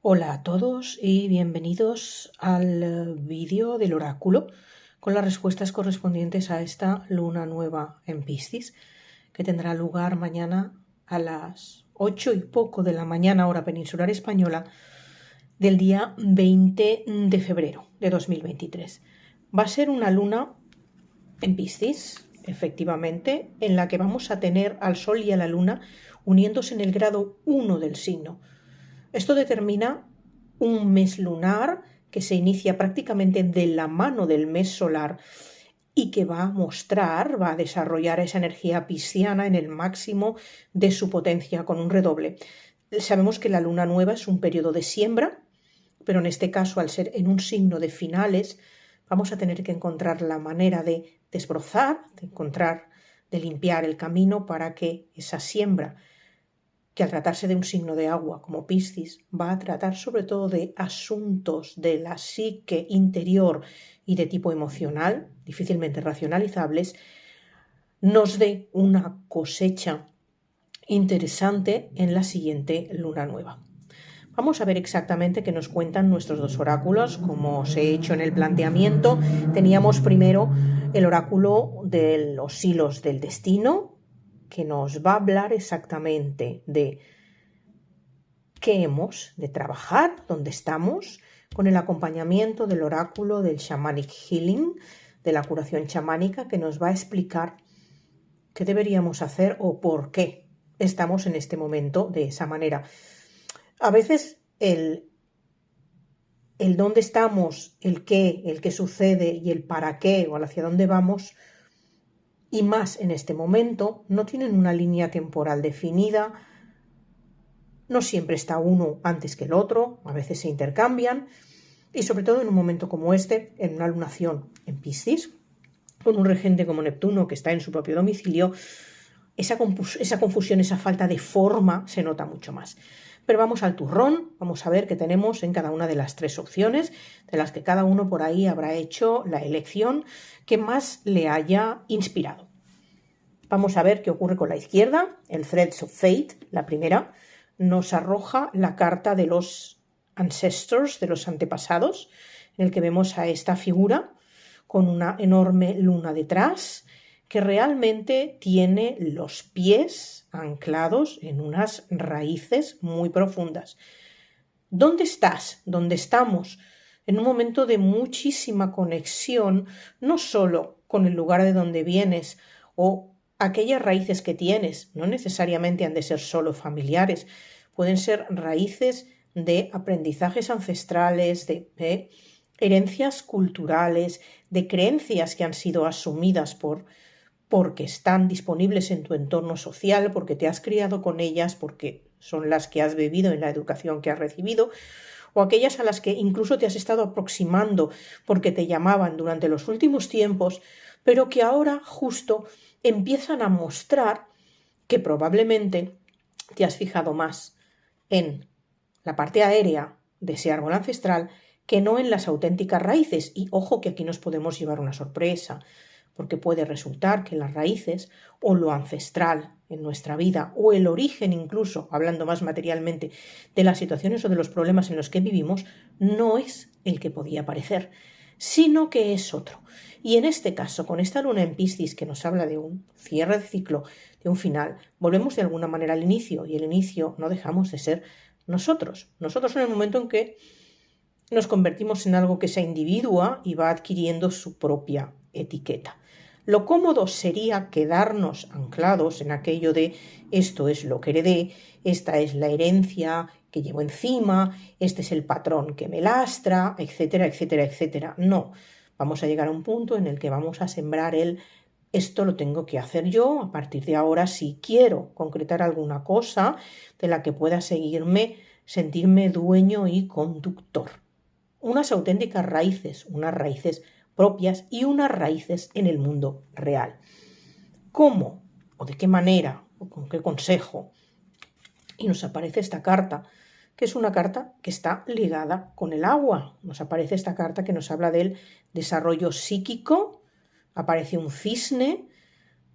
Hola a todos y bienvenidos al vídeo del oráculo con las respuestas correspondientes a esta luna nueva en Piscis, que tendrá lugar mañana a las 8 y poco de la mañana, hora peninsular española, del día 20 de febrero de 2023. Va a ser una luna en Piscis, efectivamente, en la que vamos a tener al Sol y a la Luna uniéndose en el grado 1 del signo. Esto determina un mes lunar que se inicia prácticamente de la mano del mes solar y que va a desarrollar esa energía pisciana en el máximo de su potencia con un redoble. Sabemos que la luna nueva es un periodo de siembra, pero en este caso, al ser en un signo de finales, vamos a tener que encontrar la manera de desbrozar, de limpiar el camino para que esa siembra, que al tratarse de un signo de agua como Piscis, va a tratar sobre todo de asuntos de la psique interior y de tipo emocional, difícilmente racionalizables, nos dé una cosecha interesante en la siguiente luna nueva. Vamos a ver exactamente qué nos cuentan nuestros dos oráculos. Como os he hecho en el planteamiento, teníamos primero el oráculo de los hilos del destino, que nos va a hablar exactamente de qué hemos de trabajar, dónde estamos, con el acompañamiento del oráculo del Shamanic Healing, de la curación chamánica, que nos va a explicar qué deberíamos hacer o por qué estamos en este momento de esa manera. A veces el dónde estamos, el qué sucede y el para qué o hacia dónde vamos, y más en este momento, no tienen una línea temporal definida. No siempre está uno antes que el otro, a veces se intercambian, y sobre todo en un momento como este, en una lunación en Piscis, con un regente como Neptuno que está en su propio domicilio, esa confusión, esa falta de forma se nota mucho más. Pero vamos al turrón, vamos a ver qué tenemos en cada una de las tres opciones, de las que cada uno por ahí habrá hecho la elección que más le haya inspirado. Vamos a ver qué ocurre con la izquierda. El Threads of Fate, la primera, nos arroja la carta de los ancestors, de los antepasados, en el que vemos a esta figura con una enorme luna detrás, que realmente tiene los pies anclados en unas raíces muy profundas. ¿Dónde estás? ¿Dónde estamos? En un momento de muchísima conexión, no solo con el lugar de donde vienes o aquellas raíces que tienes, no necesariamente han de ser solo familiares, pueden ser raíces de aprendizajes ancestrales, de herencias culturales, de creencias que han sido asumidas porque están disponibles en tu entorno social, porque te has criado con ellas, porque son las que has bebido en la educación que has recibido, o aquellas a las que incluso te has estado aproximando porque te llamaban durante los últimos tiempos, pero que ahora justo empiezan a mostrar que probablemente te has fijado más en la parte aérea de ese árbol ancestral que no en las auténticas raíces. Y ojo que aquí nos podemos llevar una sorpresa, porque puede resultar que las raíces o lo ancestral en nuestra vida o el origen incluso, hablando más materialmente, de las situaciones o de los problemas en los que vivimos, no es el que podía parecer, sino que es otro. Y en este caso, con esta luna en Piscis que nos habla de un cierre de ciclo, de un final, volvemos de alguna manera al inicio, y el inicio no dejamos de ser nosotros. Nosotros en el momento en que nos convertimos en algo que se individúa y va adquiriendo su propia etiqueta. Lo cómodo sería quedarnos anclados en aquello de esto es lo que heredé, esta es la herencia que llevo encima, este es el patrón que me lastra, etcétera, etcétera, etcétera. No, vamos a llegar a un punto en el que vamos a sembrar esto lo tengo que hacer yo a partir de ahora si quiero concretar alguna cosa de la que pueda sentirme dueño y conductor. Unas auténticas raíces, unas raíces propias y unas raíces en el mundo real. ¿Cómo o de qué manera o con qué consejo? Y nos aparece esta carta, que es una carta que está ligada con el agua. Nos aparece esta carta que nos habla del desarrollo psíquico. Aparece un cisne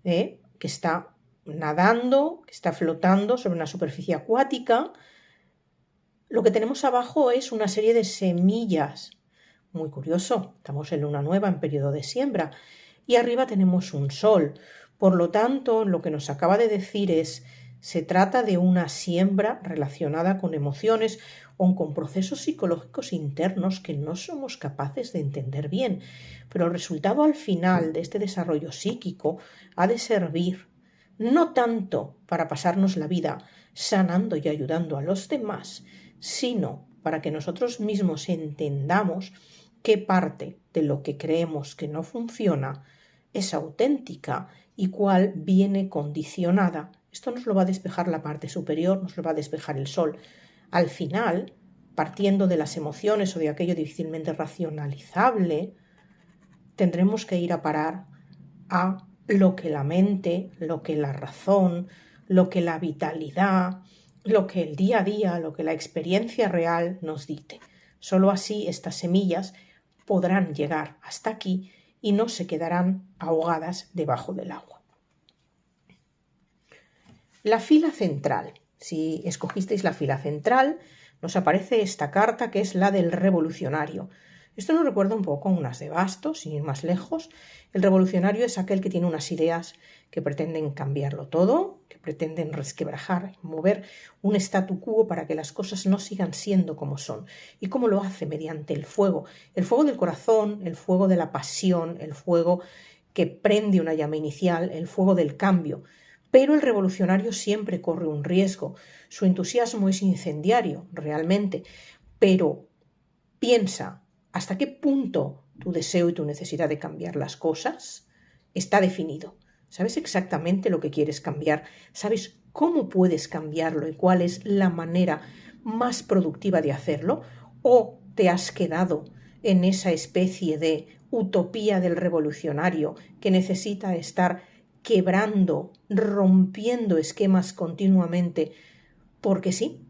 que está nadando, que está flotando sobre una superficie acuática, Lo que tenemos abajo es una serie de semillas. Muy curioso, estamos en luna nueva, en periodo de siembra, y arriba tenemos un sol. Por lo tanto, lo que nos acaba de decir se trata de una siembra relacionada con emociones o con procesos psicológicos internos que no somos capaces de entender bien. Pero el resultado al final de este desarrollo psíquico ha de servir no tanto para pasarnos la vida sanando y ayudando a los demás, sino para que nosotros mismos entendamos qué parte de lo que creemos que no funciona es auténtica y cuál viene condicionada. Esto nos lo va a despejar la parte superior, nos lo va a despejar el sol. Al final, partiendo de las emociones o de aquello difícilmente racionalizable, tendremos que ir a parar a lo que la mente, lo que la razón, lo que la vitalidad, lo que el día a día, lo que la experiencia real nos dicte. Solo así estas semillas podrán llegar hasta aquí y no se quedarán ahogadas debajo del agua. La fila central. Si escogisteis la fila central, nos aparece esta carta que es la del revolucionario. Esto nos recuerda un poco a unas de bastos, sin ir más lejos. El revolucionario es aquel que tiene unas ideas que pretenden cambiarlo todo, que pretenden resquebrajar, mover un statu quo para que las cosas no sigan siendo como son. ¿Y cómo lo hace? Mediante el fuego del corazón, el fuego de la pasión, el fuego que prende una llama inicial, el fuego del cambio. Pero el revolucionario siempre corre un riesgo. Su entusiasmo es incendiario, realmente, pero piensa hasta qué punto tu deseo y tu necesidad de cambiar las cosas está definido. ¿Sabes exactamente lo que quieres cambiar? ¿Sabes cómo puedes cambiarlo y cuál es la manera más productiva de hacerlo? ¿O te has quedado en esa especie de utopía del revolucionario que necesita estar quebrando, rompiendo esquemas continuamente porque sí?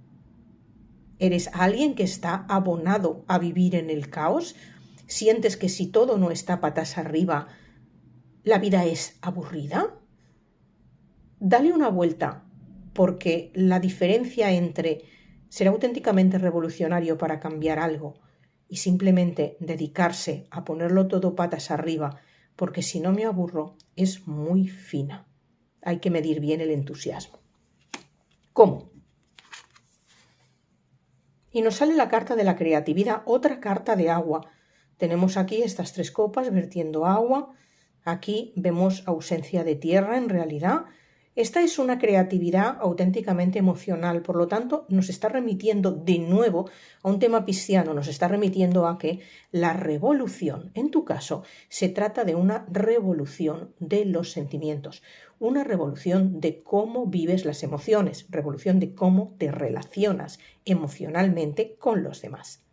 ¿Eres alguien que está abonado a vivir en el caos? ¿Sientes que si todo no está patas arriba, la vida es aburrida? Dale una vuelta, porque la diferencia entre ser auténticamente revolucionario para cambiar algo y simplemente dedicarse a ponerlo todo patas arriba, porque si no me aburro, es muy fina. Hay que medir bien el entusiasmo. ¿Cómo? Y nos sale la carta de la creatividad, otra carta de agua. Tenemos aquí estas tres copas vertiendo agua. Aquí vemos ausencia de tierra en realidad. Esta es una creatividad auténticamente emocional, por lo tanto nos está remitiendo de nuevo a un tema pisciano, nos está remitiendo a que la revolución, en tu caso, se trata de una revolución de los sentimientos, una revolución de cómo vives las emociones, revolución de cómo te relacionas emocionalmente con los demás.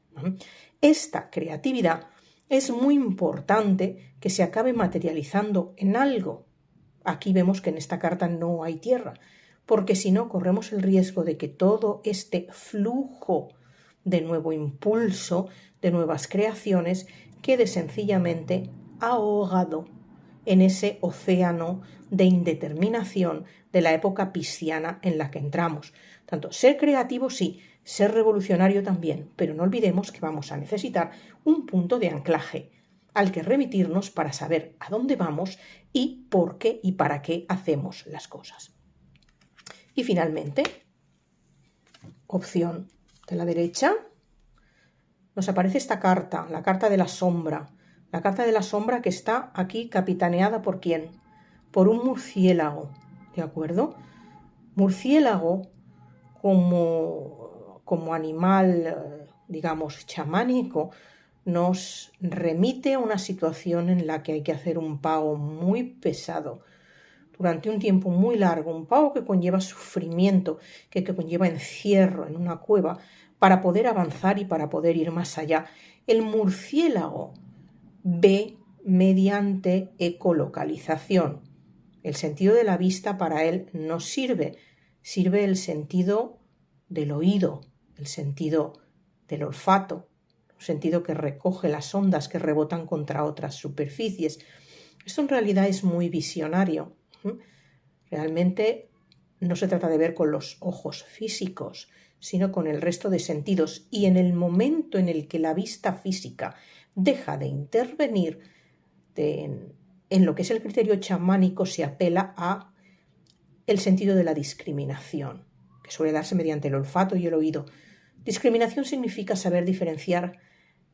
Esta creatividad es muy importante que se acabe materializando en algo. Aquí vemos que en esta carta no hay tierra, porque si no corremos el riesgo de que todo este flujo de nuevo impulso, de nuevas creaciones, quede sencillamente ahogado en ese océano de indeterminación de la época pisciana en la que entramos. Tanto ser creativo sí, ser revolucionario también, pero no olvidemos que vamos a necesitar un punto de anclaje al que remitirnos para saber a dónde vamos y por qué y para qué hacemos las cosas. Y finalmente, opción de la derecha, nos aparece esta carta, la carta de la sombra. La carta de la sombra que está aquí capitaneada ¿por quién? Por un murciélago, ¿de acuerdo? Murciélago como animal, digamos, chamánico, nos remite a una situación en la que hay que hacer un pago muy pesado durante un tiempo muy largo, un pago que conlleva sufrimiento, que conlleva encierro en una cueva para poder avanzar y para poder ir más allá. El murciélago ve mediante ecolocalización. El sentido de la vista para él no sirve, sirve el sentido del oído, el sentido del olfato, un sentido que recoge las ondas que rebotan contra otras superficies. Esto en realidad es muy visionario. Realmente no se trata de ver con los ojos físicos, sino con el resto de sentidos. Y en el momento en el que la vista física deja de intervenir en lo que es el criterio chamánico, se apela a el sentido de la discriminación, que suele darse mediante el olfato y el oído. Discriminación significa saber diferenciar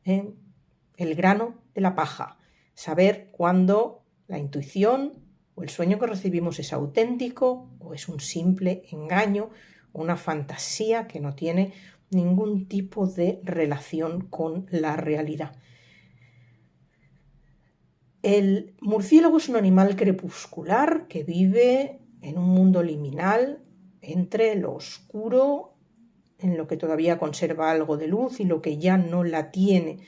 el grano de la paja, saber cuándo la intuición o el sueño que recibimos es auténtico o es un simple engaño, una fantasía que no tiene ningún tipo de relación con la realidad. El murciélago es un animal crepuscular que vive en un mundo liminal entre lo oscuro, en lo que todavía conserva algo de luz, y lo que ya no la tiene,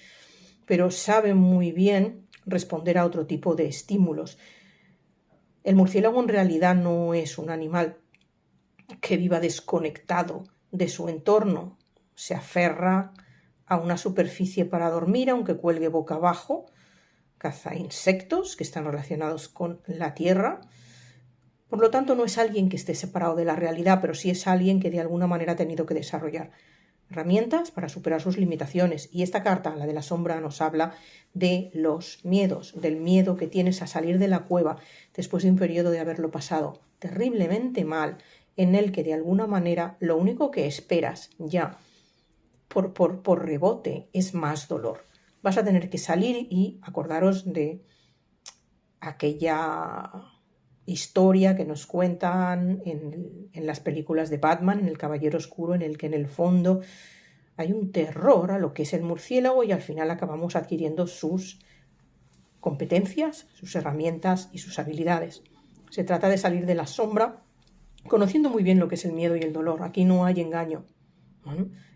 pero sabe muy bien responder a otro tipo de estímulos. El murciélago en realidad no es un animal que viva desconectado de su entorno. Se aferra a una superficie para dormir, aunque cuelgue boca abajo, caza insectos que están relacionados con la tierra. Por lo tanto, no es alguien que esté separado de la realidad, pero sí es alguien que de alguna manera ha tenido que desarrollar herramientas para superar sus limitaciones. Y esta carta, la de la sombra, nos habla de los miedos, del miedo que tienes a salir de la cueva después de un periodo de haberlo pasado terriblemente mal, en el que de alguna manera lo único que esperas ya por rebote es más dolor. Vas a tener que salir y acordaros de aquella historia que nos cuentan en las películas de Batman, en El Caballero Oscuro, en el que en el fondo hay un terror a lo que es el murciélago y al final acabamos adquiriendo sus competencias, sus herramientas y sus habilidades. Se trata de salir de la sombra conociendo muy bien lo que es el miedo y el dolor. Aquí no hay engaño,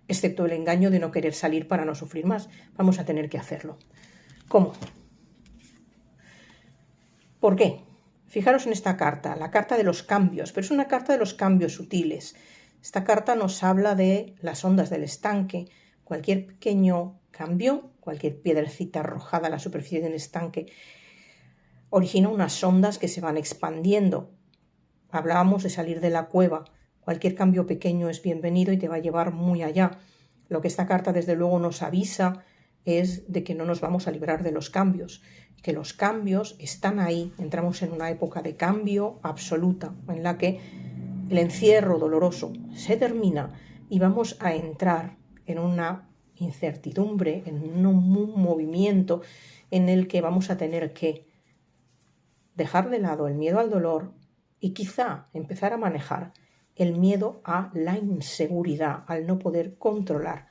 excepto el engaño de no querer salir para no sufrir más. Vamos a tener que hacerlo. ¿Cómo? ¿Por qué? Fijaros en esta carta, la carta de los cambios, pero es una carta de los cambios sutiles. Esta carta nos habla de las ondas del estanque. Cualquier pequeño cambio, cualquier piedrecita arrojada a la superficie del estanque, origina unas ondas que se van expandiendo. Hablábamos de salir de la cueva. Cualquier cambio pequeño es bienvenido y te va a llevar muy allá. Lo que esta carta desde luego nos avisa es de que no nos vamos a librar de los cambios, que los cambios están ahí. Entramos en una época de cambio absoluta en la que el encierro doloroso se termina y vamos a entrar en una incertidumbre, en un movimiento en el que vamos a tener que dejar de lado el miedo al dolor y quizá empezar a manejar el miedo a la inseguridad, al no poder controlar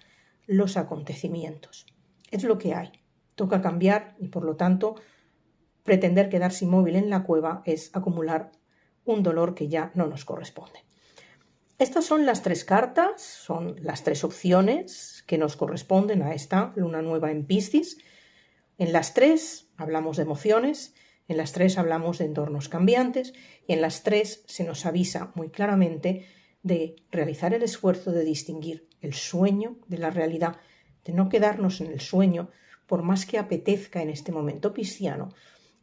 los acontecimientos. Es lo que hay. Toca cambiar y, por lo tanto, pretender quedarse inmóvil en la cueva es acumular un dolor que ya no nos corresponde. Estas son las tres cartas, son las tres opciones que nos corresponden a esta luna nueva en Piscis. En las tres hablamos de emociones, en las tres hablamos de entornos cambiantes y en las tres se nos avisa muy claramente de realizar el esfuerzo de distinguir el sueño de la realidad, de no quedarnos en el sueño por más que apetezca en este momento pisciano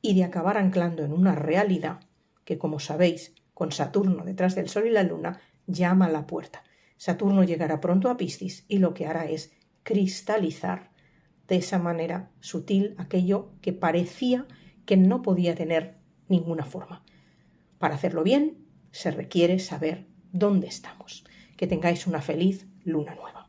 y de acabar anclando en una realidad que, como sabéis, con Saturno detrás del Sol y la Luna, llama a la puerta. Saturno llegará pronto a Piscis y lo que hará es cristalizar de esa manera sutil aquello que parecía que no podía tener ninguna forma. Para hacerlo bien se requiere saber dónde estamos. Que tengáis una feliz luna nueva.